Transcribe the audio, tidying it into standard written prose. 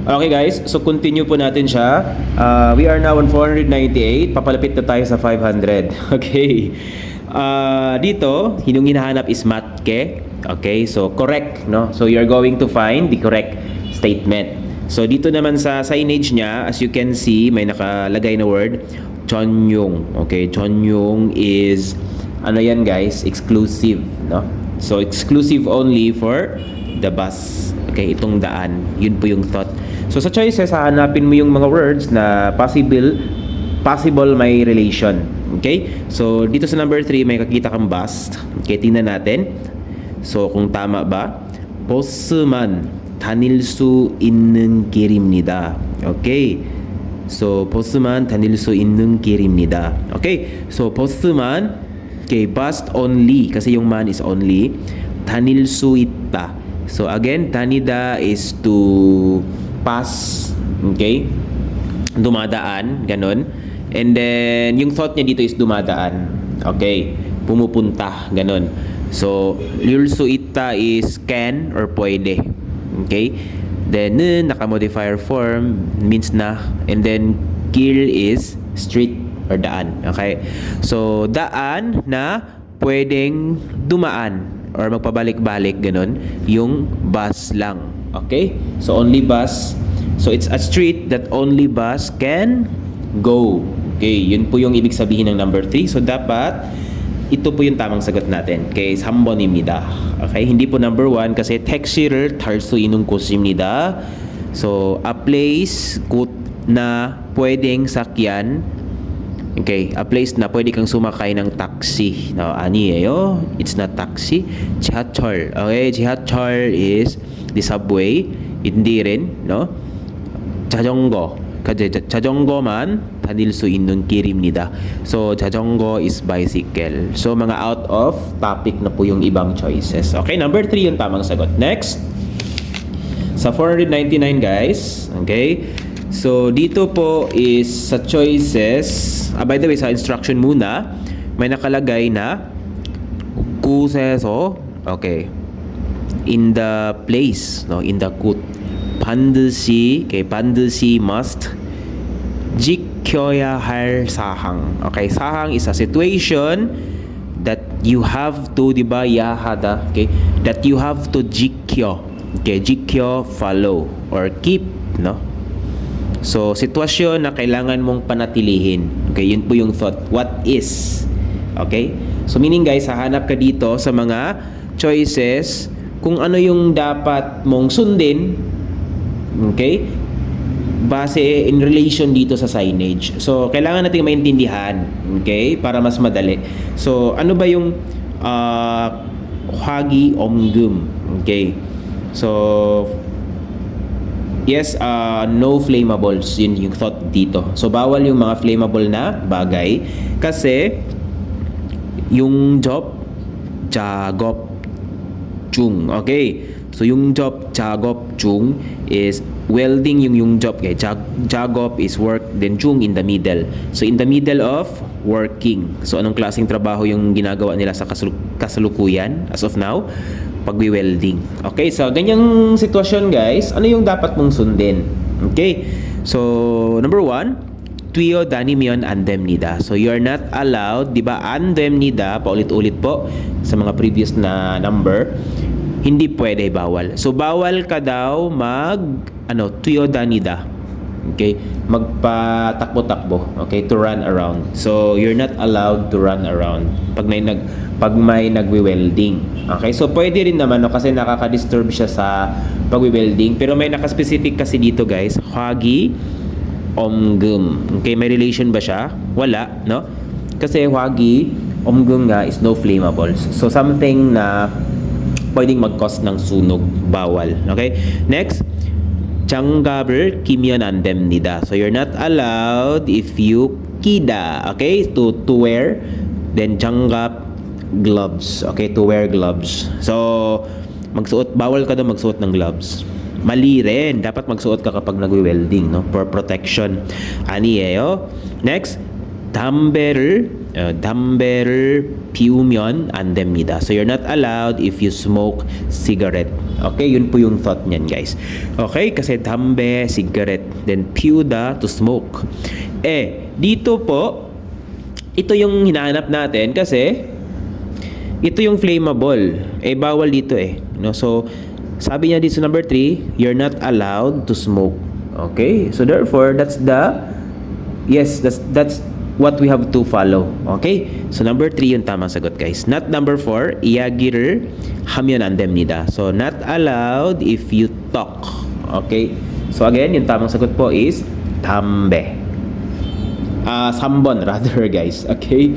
Okay guys, so continue po natin siya. We are now on 498. Papalapit na tayo sa 500. Okay. Dito, yung hinahanap is matke. Okay, so correct, no? So you're going to find the correct statement. So dito naman sa signage niya, as you can see, may nakalagay na word, chonyong. Okay, chonyong is, ano yan guys, exclusive, no? So exclusive only for the bus. Okay, itong daan. Yun po yung thought. So sa choices, hahanapin mo yung mga words na possible may relation. Okay? So dito sa number 3, may kakita kang bus. Okay, tingnan natin. So kung tama ba? 버스만 다닐 수 있는 길입니다. Okay. So 버스만 다닐 수 있는 길입니다. Okay. So 버스만, okay, bus only kasi yung man is only. 다닐 수 있다. So again, 다니다 is to pass, okay? Dumadaan, ganun. And then yung thought niya dito is dumadaan. Okay? Pumupunta, ganun. So 릴 수 있다 is can or pwede. Okay? Then naka-modifier form means na, and then 길 is street or daan. Okay? So daan na pwedeng dumaan or magpabalik-balik, ganun, yung bus lang. Okay? So only bus. So it's a street that only bus can go. Okay, yun po yung ibig sabihin ng number 3. So dapat ito po yung tamang sagot natin. Okay, 3번입니다. Okay, hindi po number 1 kasi 택시를 탈 수 있는 곳입니다. So a place, 곳 na pwedeng sakyan. Okay, a place na pwede kang sumakay ng taxi. No, 아니에요. It's not taxi. 지하철. Okay, 지하철 is the subway. Hindi rin, no? 자전거. kasi 자전거만 다닐 수 있는 길입니다. So 자전거 is bicycle. So mga out of topic na po yung ibang choices. Okay, number 3 yung tamang sagot. Next. Sa 499 guys, okay? So dito po is sa choices, by the way, sa instruction muna, may nakalagay na 곳에서, okay, in the place, no, in the 곳, 반드시, okay, 반드시 must 지켜야 할 사항. Okay, 사항 is a situation that you have to, di ba, 야하다, okay, that you have to 지켜. Okay, 지켜, follow or keep, no? So, sitwasyon na kailangan mong panatilihin. Okay, yun po yung thought. What is? Okay? So, meaning guys, hahanap ka dito sa mga choices kung ano yung dapat mong sundin. Okay? Base in relation dito sa signage. So, kailangan natin maintindihan. Okay? Para mas madali. So, ano ba yung hagi omgum? Okay? So, yes, no flammables. Yun yung thought dito. So, bawal yung mga flammable na bagay. Kasi, yung job, 작업 중. Okay? So, yung job, 작업 중 is welding yung job. Okay? 작업 is work, then 중 in the middle. So, in the middle of working. So, anong klaseng trabaho yung ginagawa nila sa kasalukuyan as of now? Pagwi-welding. Okay, so ganyang sitwasyon guys, ano yung dapat mong sundin? Okay, so number 1, 뛰어다니면 안 됩니다. So you're not allowed, di ba, 안 됩니다, paulit-ulit po sa mga previous na number, hindi pwede, bawal. So bawal ka daw 뛰어다니다. Okay, magpatakbo-takbo. Okay, to run around. So you're not allowed to run around pag may nagwi-welding. Okay, so pwede rin naman, no, kasi nakaka-disturb siya sa pagwi-welding, pero may naka-specific kasi dito guys, hagi omgum. Okay, may relation ba siya? Wala, no? Kasi hagi omgum nga is no flammables. So something na pwedeng mag-cause ng sunog, bawal. Okay, next, 장갑을 끼면 안 됩니다. So you're not allowed if you 끼다. Okay, to wear, then 장갑, gloves. Okay, to wear gloves. So bawal ka daw magsuot ng gloves. Mali rin, dapat magsuot ka kapag nagwe-welding, no, for protection. Anieyo. Next, 담배를 피우면 안 됩니다. So you're not allowed if you smoke cigarette. Okay, yun po yung thought niyan, guys. Okay, kasi 담배, cigarette, then piuda, to smoke. Dito po, ito yung hinahanap natin kasi ito yung flammable. Bawal dito no? So, sabi niya dito sa number 3, you're not allowed to smoke. Okay? So, therefore, that's what we have to follow. Okay? So, number 3 yung tamang sagot, guys. Not number 4, 이야기를 하면 안 됩니다. So, not allowed if you talk. Okay? So, again, yung tamang sagot po is 담배. 3번 rather, guys. Okay?